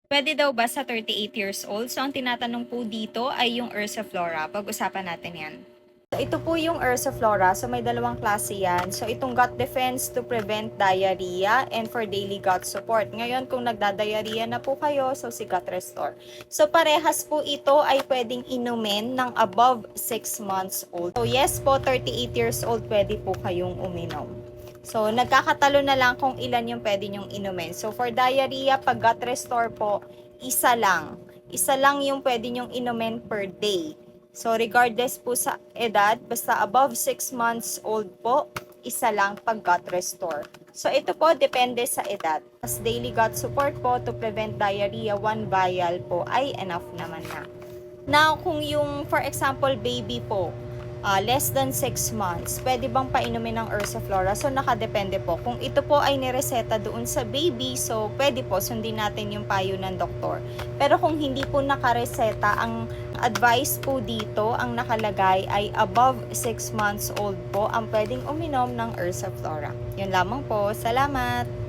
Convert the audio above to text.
Pwede daw ba sa 38 years old? So, ang tinatanong po dito ay yung Ursiflora. Pag-usapan natin yan. So, ito po yung Ursiflora. So, may dalawang klase yan. So, itong gut defense to prevent diarrhea and for daily gut support. Ngayon, kung nagda-diarrhea na po kayo, so si Gut Restore. So, parehas po ito ay pwedeng inumin ng above 6 months old. So, yes po, 38 years old, pwede po kayong uminom. So, nagkakatalo na lang kung ilan yung pwede nyong inumin. So, for diarrhea, pag Gut Restore po, isa lang. Isa lang yung pwede nyong inumin per day. So, regardless po sa edad, basta above 6 months old po, isa lang pag Gut Restore. So, ito po, depende sa edad. As daily gut support po to prevent diarrhea, 1 vial po ay enough naman na. Now, kung yung, for example, baby po, less than 6 months, pwede bang painumin ng Ursiflora? So, nakadepende po. Kung ito po ay nireseta doon sa baby, so pwede po, sundin natin yung payo ng doktor. Pero kung hindi po nakareseta, ang advice po dito, ang nakalagay ay above 6 months old po ang pwedeng uminom ng Ursiflora. Yun lamang po. Salamat!